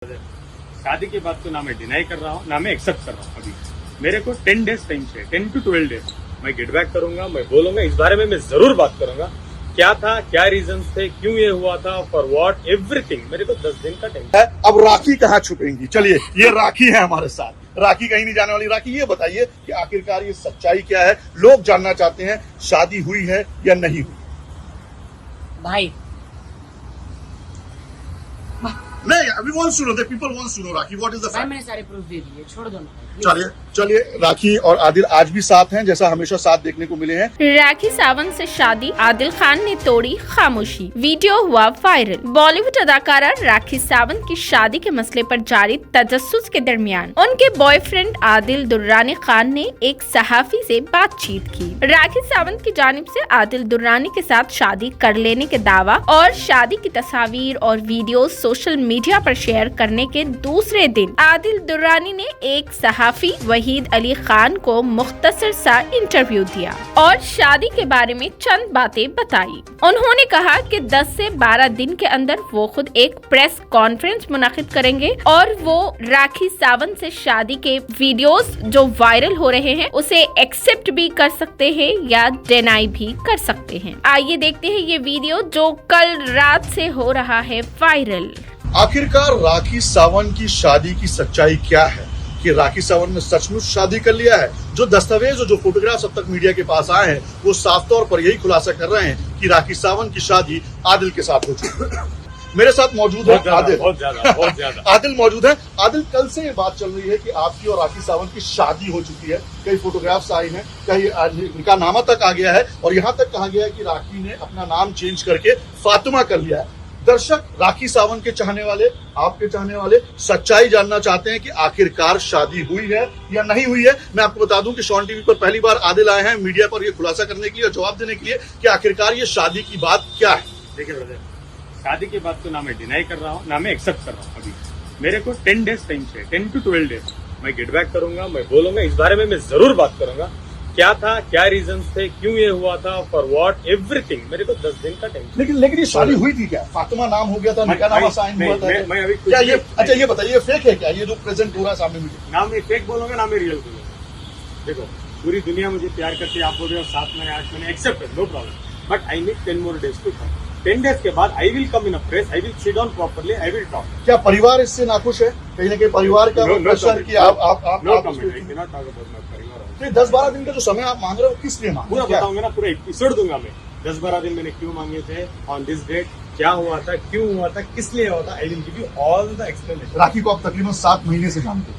शादी के बाद तो ना मैं डिनाई कर रहा हूँ ना मैं एक्सेप्ट कर रहा हूँ। अभी मेरे को 10 डेज टाइम से 10 to 12 डेज मैं गेट बैक करूंगा, मैं बोलूंगा, इस बारे में मैं जरूर बात करूंगा। क्या था, क्या रीजन थे, क्यों ये हुआ था, फॉर व्हाट, एवरीथिंग। मेरे को 10 दिन का टाइम है। अब राखी कहाँ छुपेंगी? चलिए, ये राखी है हमारे साथ। राखी कहीं नहीं जाने वाली। राखी, ये बताइए कि आखिरकार ये सच्चाई क्या है? लोग जानना चाहते हैं शादी हुई है या नहीं हुई। भाई नहीं, अभी wants to know, the people wants to know Rakhi what is the भाई फैक्ट। मैंने सारे प्रूफ दे दिए, छोड़ दो ना। चलिए चलिए, राखी और आदिल आज भी साथ हैं, जैसा हमेशा साथ देखने को मिले हैं। राखी सावंत से शादी, आदिल खान ने तोड़ी खामोशी, वीडियो हुआ वायरल। बॉलीवुड अदाकारा राखी सावंत की शादी के मसले पर जारी तजस्सुस के दरमियान उनके बॉयफ्रेंड आदिल दुर्रानी खान ने एक सहाफी से बातचीत की। राखी सावंत की जानिब से आदिल दुर्रानी के साथ शादी कर लेने के दावा और शादी की तस्वीर और वीडियो सोशल मीडिया पर शेयर करने के दूसरे दिन आदिल दुर्रानी ने एक सहाफी वहीद अली खान को मुख्तसर सा इंटरव्यू दिया और शादी के बारे में चंद बातें बताई। उन्होंने कहा कि 10 से 12 दिन के अंदर वो खुद एक प्रेस कॉन्फ्रेंस मुनाकिद करेंगे और वो राखी सावंत से शादी के वीडियोस जो वायरल हो रहे हैं उसे एक्सेप्ट भी कर सकते हैं या डिनाई भी कर सकते हैं। आइए देखते हैं ये वीडियो जो कल रात से हो रहा है वायरल। आखिरकार राखी सावंत की शादी की सच्चाई क्या है? कि राखी सावंत ने सचमुच शादी कर लिया है? जो दस्तावेज और जो फोटोग्राफ्स अब तक मीडिया के पास आए हैं वो साफ तौर पर यही खुलासा कर रहे हैं कि राखी सावंत की शादी आदिल के साथ हो चुकी है। मेरे साथ मौजूद है आदिल। बहुत ज्यादा आदिल मौजूद है। आदिल, कल से ये बात चल रही है कि आपकी और राखी सावंत की शादी हो चुकी है। कई फोटोग्राफ्स आई हैं, कई निकाहनामा तक आ गया है और यहाँ तक कहा गया है कि राखी ने अपना नाम चेंज करके फातिमा कर लिया है। दर्शक, राखी सावंत के चाहने वाले, आपके चाहने वाले सच्चाई जानना चाहते हैं कि आखिरकार शादी हुई है या नहीं हुई है। मैं आपको बता दूं कि शॉन टीवी पर पहली बार आदिल आए हैं मीडिया पर ये खुलासा करने के लिए और जवाब देने के लिए कि आखिरकार ये शादी की बात क्या है। देखिए ब्रदर, शादी के बाद तो ना मैं डिनाई कर रहा हूँ ना मैं एक्सेप्ट कर रहा हूँ। अभी मेरे को 10 डेज टाइम से 10 to 12 डेज मैं गेट बैक करूंगा, मैं बोलूंगा, इस बारे में मैं जरूर बात करूंगा। क्या था, क्या रीजन थे, क्यों ये हुआ था, फॉर व्हाट, एवरीथिंग। मेरे को 10 दिन का टाइम। लेकिन ये शादी हुई थी क्या? फातिमा नाम हो गया था, निकाहनामा साइन हुआ था। मैं अभी क्या ये, अच्छा ये बताइए, फेक है क्या ये जो प्रेजेंट हो रहा है सामने मुझे? ना मैं फेक बोलूंगा ना मैं रियल बोलूंगा। देखो, पूरी दुनिया मुझे प्यार करती है, आप बोल रहे हो 7 महीने 8 महीने, except no problem, but I need 10 more days to come. 10 days के बाद I will come in a press, I will sit down properly, I will talk. क्या परिवार इससे नाखुश है? कहीं ना कहीं परिवार का प्रेशर कि आप no comment, I can not talk about my परिवार। 10-12 दिन का जो समय आप मांग रहे हो किस लिए मांग पूरा रहे हो? बताऊंगा ना, पूरा एपिसोड दूंगा मैं। 10-12 दिन मैंने क्यों मांगे थे, ऑन दिस डेट क्या हुआ था, क्यों हुआ था, किस लिए हुआ था, I will give you all the explanation. Rakhi को आप तकरीबन 7 महीने से जानते हो।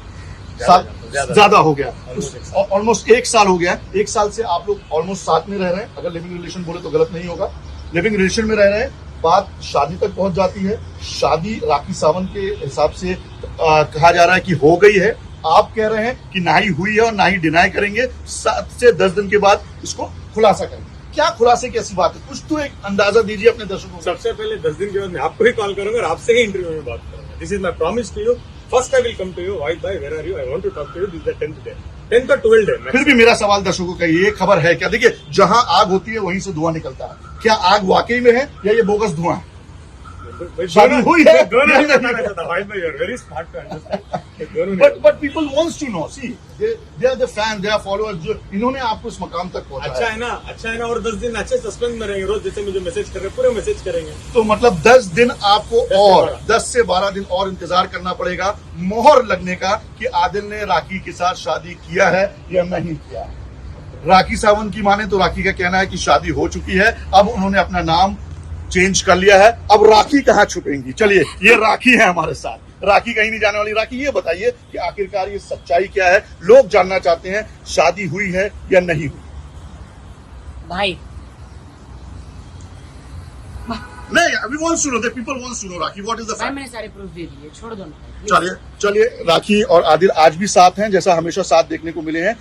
ज्यादा ज्यादा हो गया, ऑलमोस्ट 1 साल हो गया। 1 साल से आप लोग ऑलमोस्ट साथ में रह रहे हैं। अगर लिविंग रिलेशन बोले तो गलत नहीं होगा। लिविंग रिलेशन में रह रहे हैं, बात शादी तक पहुंच जाती है। शादी राखी सावंत के हिसाब से कहा जा रहा है कि हो गई है। आप कह रहे हैं कि ना ही हुई है और ना ही डिनाई करेंगे। 7 से 10 दिन के बाद इसको खुलासा करेंगे। क्या खुलासे की ऐसी बात है? कुछ तो एक अंदाजा दीजिए अपने दर्शकों को। सबसे पहले 10 दिन के बाद मैं आपको ही कॉल करूंगा और आपसे ही इंटरव्यू में बात करूंगा। This is my promise to you. First I will come to you, why bye, where are you, I want to talk to you. This is the 10th day, 10th or 12th day. फिर भी मेरा सवाल दर्शकों का ये खबर है क्या? देखिए, जहां आग होती है वहीं से धुआं निकलता है। क्या आग वाकई में है या ये बोगस धुआं है? शादी हुई है? But people wants to know. See, they are the fans, they are followers. जो इन्होंने आपको इस मकाम तक पहुंचाया। अच्छा है ना, अच्छा है ना। और 10 दिन अच्छे सस्पेंस में रहेंगे। रोज जैसे मुझे मैसेज कर रहे हैं, पूरे मैसेज करेंगे। तो मतलब 10 दिन आपको और 10 से 12 दिन और इंतजार करना पड़ेगा मोहर लगने का कि आदिल ने राखी के साथ शादी किया है या नहीं किया। राखी सावंत की माने तो राखी का कहना है कि शादी हो चुकी है। अब उन्होंने अपना नाम चेंज कर लिया है। अब राखी कहाँ छुपेंगी? चलिए, ये राखी है हमारे साथ। राखी कहीं नहीं जाने वाली। राखी, ये बताइए कि आखिरकार ये सच्चाई क्या है? लोग जानना चाहते हैं शादी हुई है या नहीं हुई। भाई नहीं, अभी wants to know, the people wants to know Rakhi what is the भाई फैक्ट। मैंने सारे प्रूफ दे दिए, छोड़ दो ना। चलिए चलिए, राखी और आदिल आज भी साथ हैं, जैसा हमेशा साथ देखने को मिले हैं।